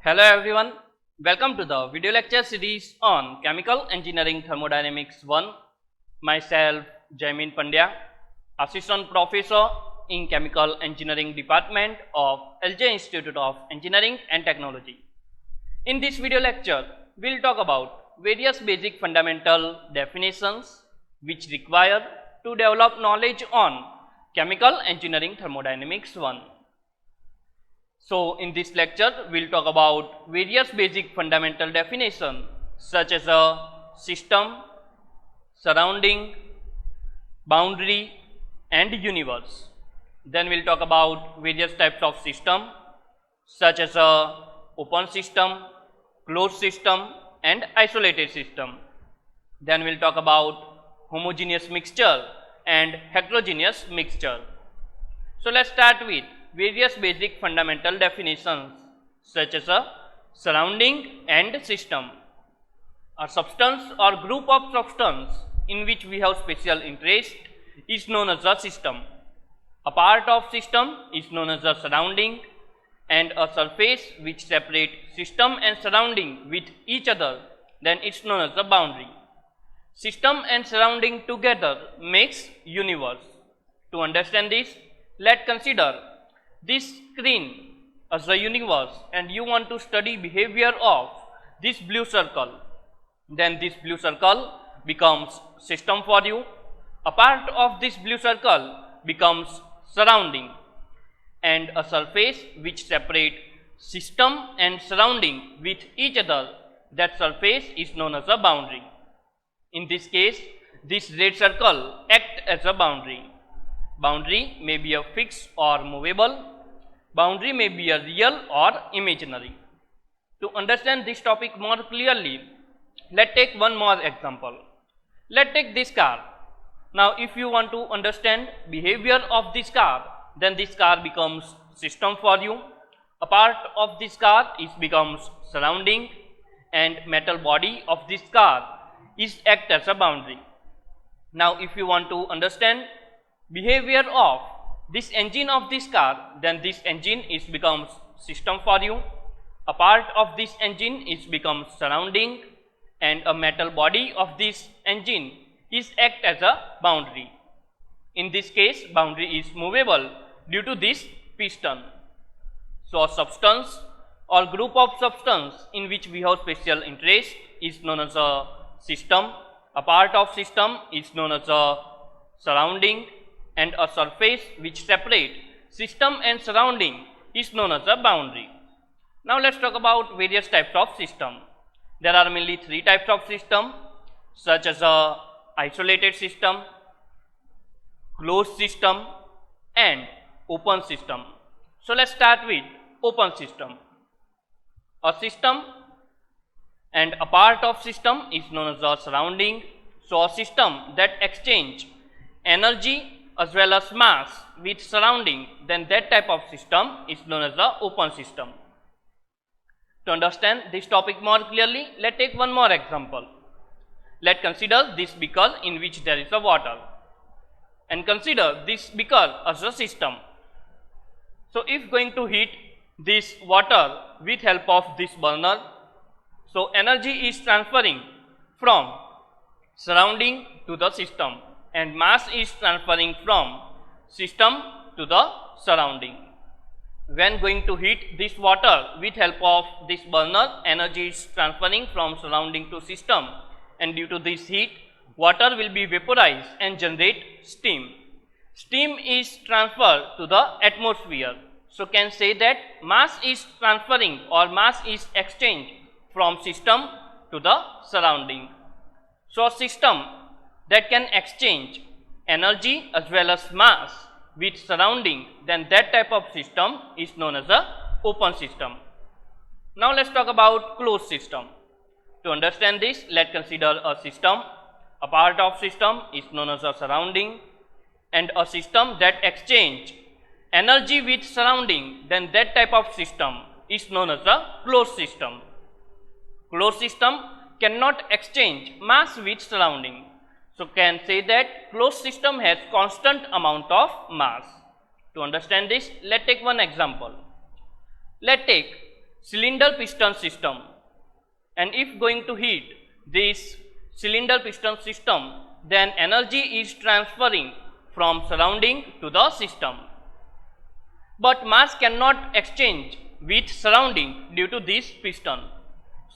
Hello everyone, welcome to the video lecture series on Chemical Engineering Thermodynamics 1. Myself Jaimin Pandya, Assistant Professor in Chemical Engineering Department of LJIET Institute of Engineering and Technology. In this video lecture, we will talk about various basic fundamental definitions which require to develop knowledge on Chemical Engineering Thermodynamics 1. So, in this lecture, we will talk about various basic fundamental definitions such as a system, surrounding, boundary and universe. Then we will talk about various types of system such as a open system, closed system and isolated system. Then we will talk about homogeneous mixture and heterogeneous mixture. So, let us start with various basic fundamental definitions such as a surrounding and system. A substance or group of substance in which we have special interest is known as a system. A part of system is known as a surrounding, and a surface which separates system and surrounding with each other, then it is known as a boundary. System and surrounding together makes universe. To understand this, let's consider this screen as a universe and you want to study behavior of this blue circle. Then this blue circle becomes system for you. A part of this blue circle becomes surrounding, and a surface which separates system and surrounding with each other, that surface is known as a boundary. In this case, this red circle acts as a boundary. Boundary may be a fixed or movable. Boundary may be a real or imaginary. To understand this topic more clearly, let's take one more example. Let's take this car. Now, if you want to understand behavior of this car, then this car becomes system for you. A part of this car becomes surrounding, and metal body of this car is act as a boundary. Now, if you want to understand behavior of this engine of this car, then this engine becomes system for you. A part of this engine becomes surrounding, and a metal body of this engine act as a boundary. In this case, boundary is movable due to this piston. So, a substance or group of substance in which we have special interest is known as a system. A part of system is known as a surrounding, and a surface which separates system and surrounding is known as a boundary. Now, let us talk about various types of system. There are mainly three types of system such as a isolated system, closed system and open system. So, let us start with open system. A system and a part of system is known as a surrounding. So, a system that exchange energy as well as mass with surrounding, then that type of system is known as the open system. To understand this topic more clearly, let's take one more example. Let's consider this beaker in which there is a water, and consider this beaker as a system. So, if going to heat this water with help of this burner, so energy is transferring from surrounding to the system, and mass is transferring from system to the surrounding. When going to heat this water with help of this burner, energy is transferring from surrounding to system, and due to this heat, water will be vaporized and generate steam. Steam is transferred to the atmosphere. So, can say that mass is transferring or mass is exchanged from system to the surrounding. So, a system that can exchange energy as well as mass with surrounding, then that type of system is known as a open system. Now, let us talk about closed system. To understand this, let us consider a system. A part of system is known as a surrounding, and a system that exchange energy with surrounding, then that type of system is known as a closed system. Closed system cannot exchange mass with surrounding. So, can say that closed system has constant amount of mass. To understand this, let us take one example. Let us take cylinder piston system, and if going to heat this cylinder piston system, then energy is transferring from surrounding to the system, but mass cannot exchange with surrounding due to this piston.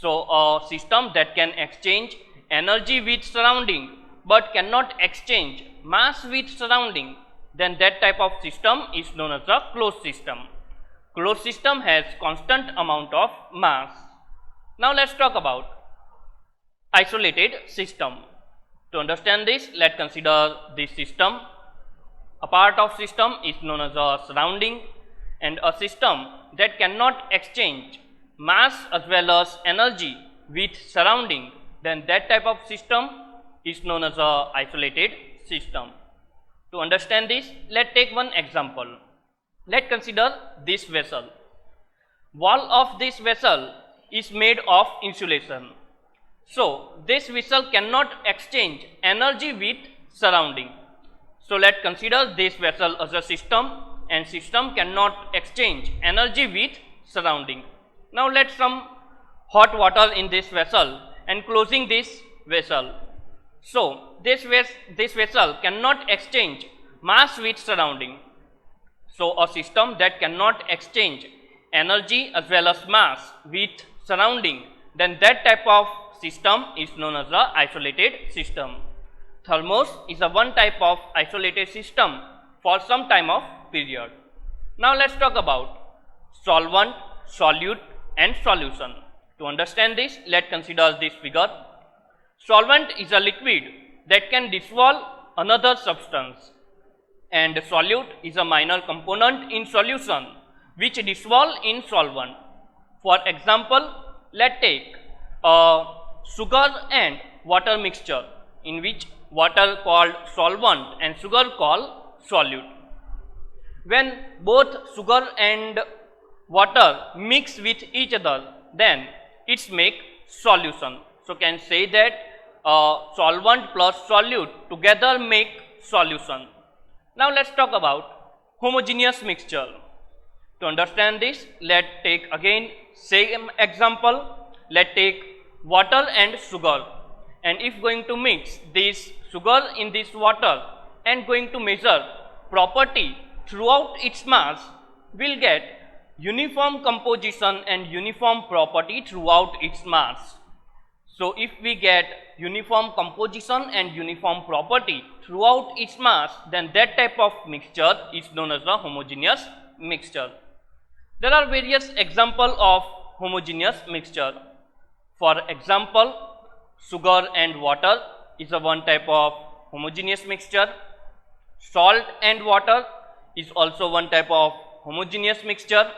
So a system that can exchange energy with surrounding but cannot exchange mass with surrounding, then that type of system is known as a closed system. Closed system has constant amount of mass. Now let's talk about isolated system. To understand this, let's consider this system. A part of system is known as a surrounding, and a system that cannot exchange mass as well as energy with surrounding, then that type of system is known as a isolated system. To understand this, let's take one example. Let's consider this vessel. Wall of this vessel is made of insulation. So this vessel cannot exchange energy with surrounding. So let's consider this vessel as a system, and system cannot exchange energy with surrounding. Now let some hot water in this vessel and closing this vessel. So this vessel cannot exchange mass with surrounding. So a system that cannot exchange energy as well as mass with surrounding, then that type of system is known as a isolated system. Thermos is a one type of isolated system for some time of period. Now let's talk about solvent, solute and solution. To understand this, let's consider this figure. Solvent is a liquid that can dissolve another substance, and solute is a minor component in solution which dissolve in solvent. For example, let's take a sugar and water mixture, in which water called solvent and sugar called solute. When both sugar and water mix with each other, then it's make solution. So can say that solvent plus solute together make solution. Now let's talk about homogeneous mixture. To understand this, let's take again same example. Let's take water and sugar, and if going to mix this sugar in this water and going to measure property throughout its mass, will get uniform composition and uniform property throughout its mass. So if we get uniform composition and uniform property throughout its mass, then that type of mixture is known as a homogeneous mixture. There are various examples of homogeneous mixture. For example, sugar and water is a one type of homogeneous mixture. Salt and water is also one type of homogeneous mixture.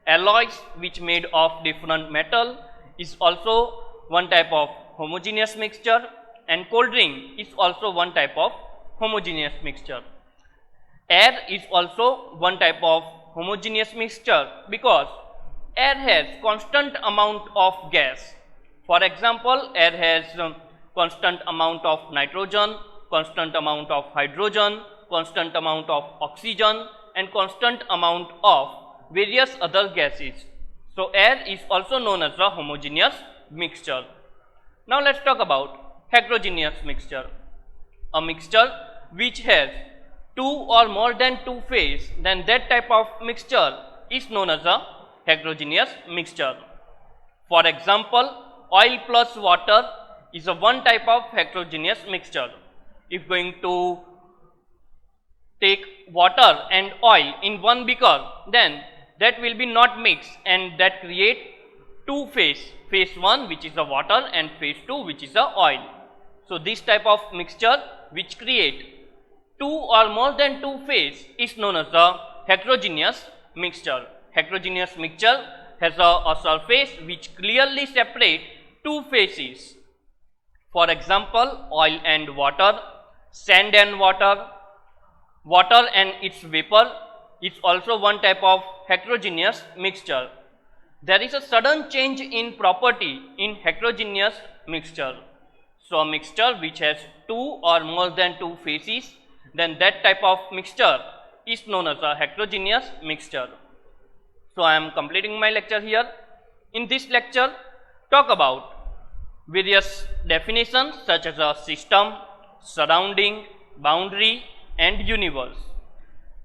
Alloys which made of different metal is also one type of homogeneous mixture, and cold drink is also one type of homogeneous mixture. Air is also one type of homogeneous mixture because air has constant amount of gas. For example, air has constant amount of nitrogen, constant amount of hydrogen, constant amount of oxygen and constant amount of various other gases. So air is also known as a homogeneous mixture. Now let's talk about heterogeneous mixture. A mixture which has two or more than two phases, then that type of mixture is known as a heterogeneous mixture. For example, oil plus water is a one type of heterogeneous mixture. If going to take water and oil in one beaker, then that will be not mixed, and that create two phase, phase 1 which is the water and phase 2 which is the oil. So this type of mixture which create two or more than two phase is known as the heterogeneous mixture. Heterogeneous mixture has a surface which clearly separate two phases. For example, oil and water, sand and water, water and its vapor is also one type of heterogeneous mixture. There is a sudden change in property in heterogeneous mixture. So a mixture which has two or more than two phases, then that type of mixture is known as a heterogeneous mixture. So I am completing my lecture here. in this lecture talk about various definitions such as a system, surrounding, boundary and universe.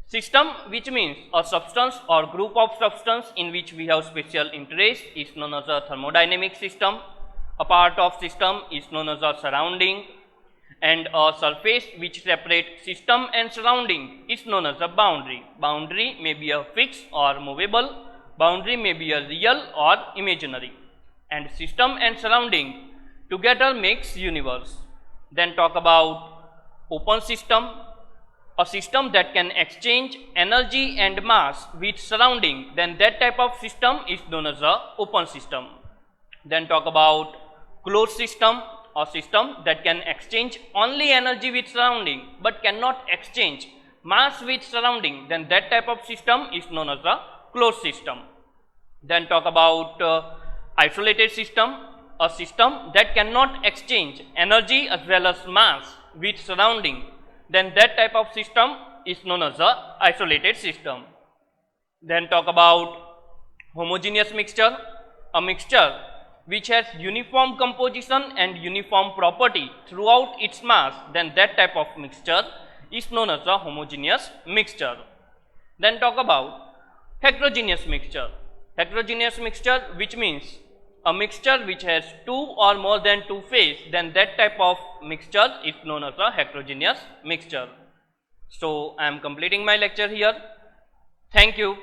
System, which means a substance or group of substance in which we have special interest, is known as a thermodynamic system. A part of system is known as a surrounding, and a surface which separates system and surrounding is known as a boundary. Boundary may be a fixed or movable. Boundary may be a real or imaginary. And system and surrounding together makes universe. Then talk about open system, a system that can exchange energy and mass with surrounding, then that type of system is known as a open system. Then talk about closed system, a system that can exchange only energy with surrounding but cannot exchange mass with surrounding, then that type of system is known as a closed system. Then talk about isolated system, a system that cannot exchange energy as well as mass with surrounding, then that type of system is known as a isolated system. Then talk about homogeneous mixture, a mixture which has uniform composition and uniform property throughout its mass, then that type of mixture is known as a homogeneous mixture. Then talk about heterogeneous mixture. Heterogeneous mixture, which means a mixture which has two or more than two phases, then that type of mixture is known as a heterogeneous mixture. So I am completing my lecture here. Thank you.